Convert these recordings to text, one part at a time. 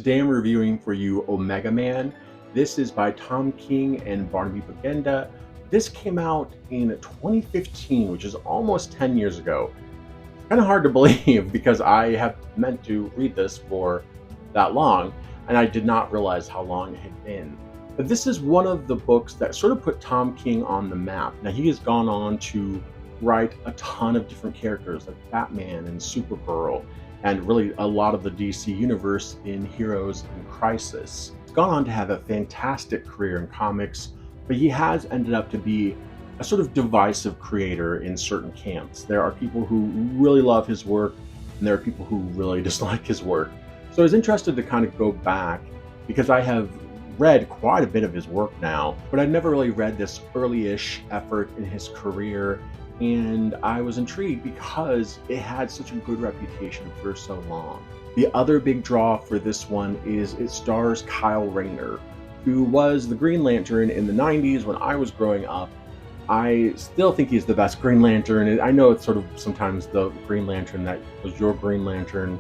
Today I'm reviewing for you Omega Man. This is by Tom King and Barnaby Bagenda. This came out in 2015, which is almost 10 years ago. Kind of hard to believe because I have meant to read this for that long, and I did not realize how long it had been. But this is one of the books that sort of put Tom King on the map. Now, he has gone on to write a ton of different characters like Batman and Supergirl, and really a lot of the DC universe in Heroes in Crisis. He's gone on to have a fantastic career in comics, but he has ended up to be a sort of divisive creator in certain camps. There are people who really love his work, and there are people who really dislike his work. So I was interested to kind of go back because I have read quite a bit of his work now, but I'd never really read this early-ish effort in his career, and I was intrigued because it had such a good reputation for so long. The other big draw for this one is it stars Kyle Rayner, who was the Green Lantern in the 90s when I was growing up. I still think he's the best Green Lantern. I know it's sort of sometimes the Green Lantern that was your Green Lantern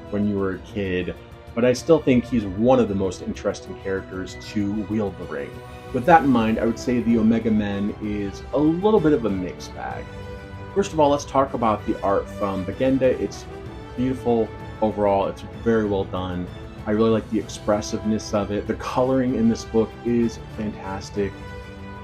when you were a kid, but I still think he's one of the most interesting characters to wield the ring. With that in mind, I would say the Omega Men is a little bit of a mixed bag. First of all, let's talk about the art from Bagenda. It's beautiful overall, it's very well done. I really like the expressiveness of it. The coloring in this book is fantastic.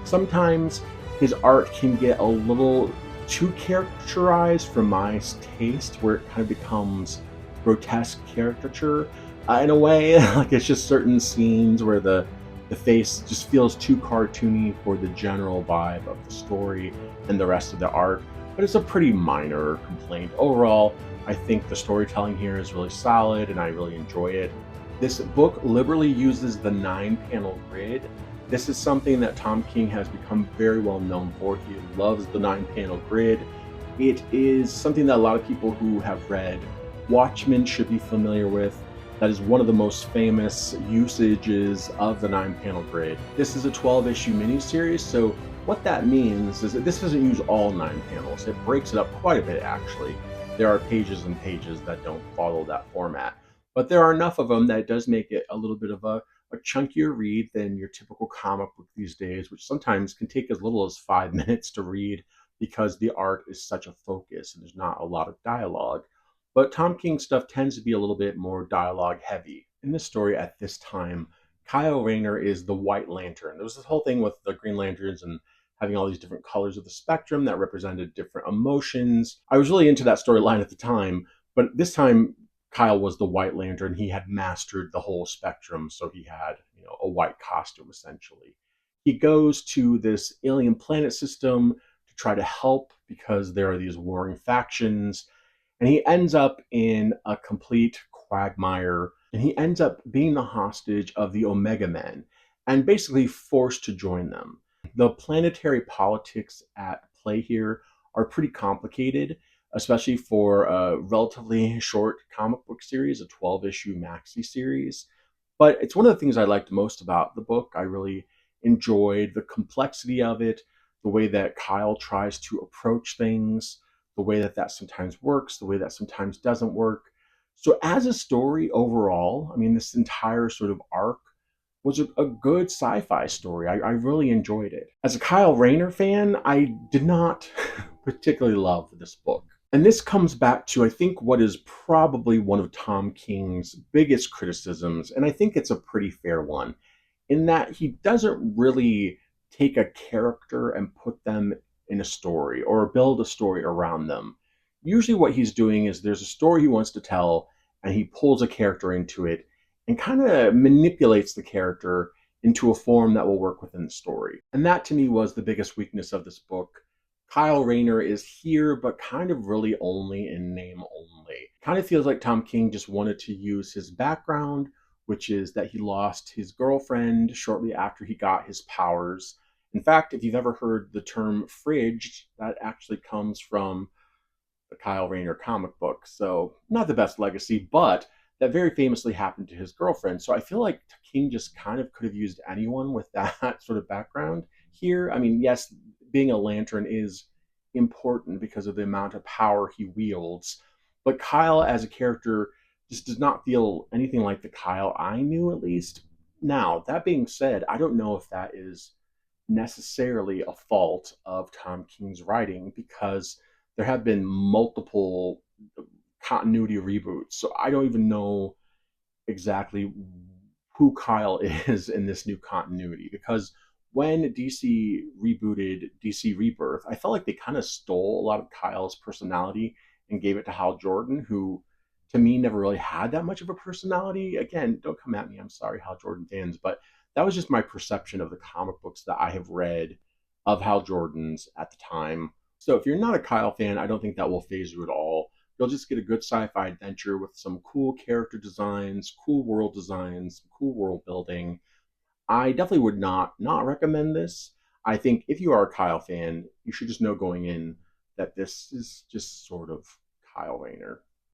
Sometimes his art can get a little too characterized for my taste, where it kind of becomes grotesque caricature in a way. Like it's just certain scenes where the face just feels too cartoony for the general vibe of the story and the rest of the art. But it's a pretty minor complaint. Overall, I think the storytelling here is really solid and I really enjoy it. This book liberally uses the 9-panel grid. This is something that Tom King has become very well known for. He loves the 9-panel grid. It is something that a lot of people who have read Watchmen should be familiar with. That is one of the most famous usages of the 9-panel grid. This is a 12-issue miniseries, so what that means is that this doesn't use all 9 panels. It breaks it up quite a bit, actually. There are pages and pages that don't follow that format, but there are enough of them that it does make it a little bit of a chunkier read than your typical comic book these days, which sometimes can take as little as 5 minutes to read because the art is such a focus and there's not a lot of dialogue. But Tom King stuff tends to be a little bit more dialogue heavy. In this story at this time, Kyle Rayner is the White Lantern. There was this whole thing with the Green Lanterns and having all these different colors of the spectrum that represented different emotions. I was really into that storyline at the time, but this time Kyle was the White Lantern. He had mastered the whole spectrum, so he had, a white costume essentially. He goes to this alien planet system to try to help because there are these warring factions, and he ends up in a complete quagmire, and he ends up being the hostage of the Omega Men and basically forced to join them. The planetary politics at play here are pretty complicated, especially for a relatively short comic book series, a 12-issue maxi series. But it's one of the things I liked most about the book. I really enjoyed the complexity of it, the way that Kyle tries to approach things, the way that sometimes works, the way that sometimes doesn't work. So as a story overall, I mean, this entire sort of arc was a good sci-fi story. I really enjoyed it. As a Kyle Rayner fan, I did not particularly love this book. And this comes back to, I think, what is probably one of Tom King's biggest criticisms, and I think it's a pretty fair one, in that he doesn't really take a character and put them in a story or build a story around them. Usually what he's doing is there's a story he wants to tell and he pulls a character into it and kind of manipulates the character into a form that will work within the story. And that to me was the biggest weakness of this book. Kyle Rayner is here, but kind of really only in name only. Kind of feels like Tom King just wanted to use his background, which is that he lost his girlfriend shortly after he got his powers. In fact, if you've ever heard the term fridged, that actually comes from the Kyle Rayner comic book. So not the best legacy, but that very famously happened to his girlfriend. So I feel like King just kind of could have used anyone with that sort of background here. I mean, yes, being a lantern is important because of the amount of power he wields, but Kyle as a character just does not feel anything like the Kyle I knew, at least. Now, that being said, I don't know if that is necessarily a fault of Tom King's writing because there have been multiple continuity reboots. So I don't even know exactly who Kyle is in this new continuity because when DC rebooted DC Rebirth, I felt like they kind of stole a lot of Kyle's personality and gave it to Hal Jordan, who to me never really had that much of a personality. Again, don't come at me. I'm sorry, Hal Jordan fans, but that was just my perception of the comic books that I have read of Hal Jordan's at the time. So if you're not a Kyle fan, I don't think that will phase you at all. You'll just get a good sci-fi adventure with some cool character designs, cool world building. I definitely would not recommend this. I think if you are a Kyle fan, you should just know going in that this is just sort of Kyle Rayner.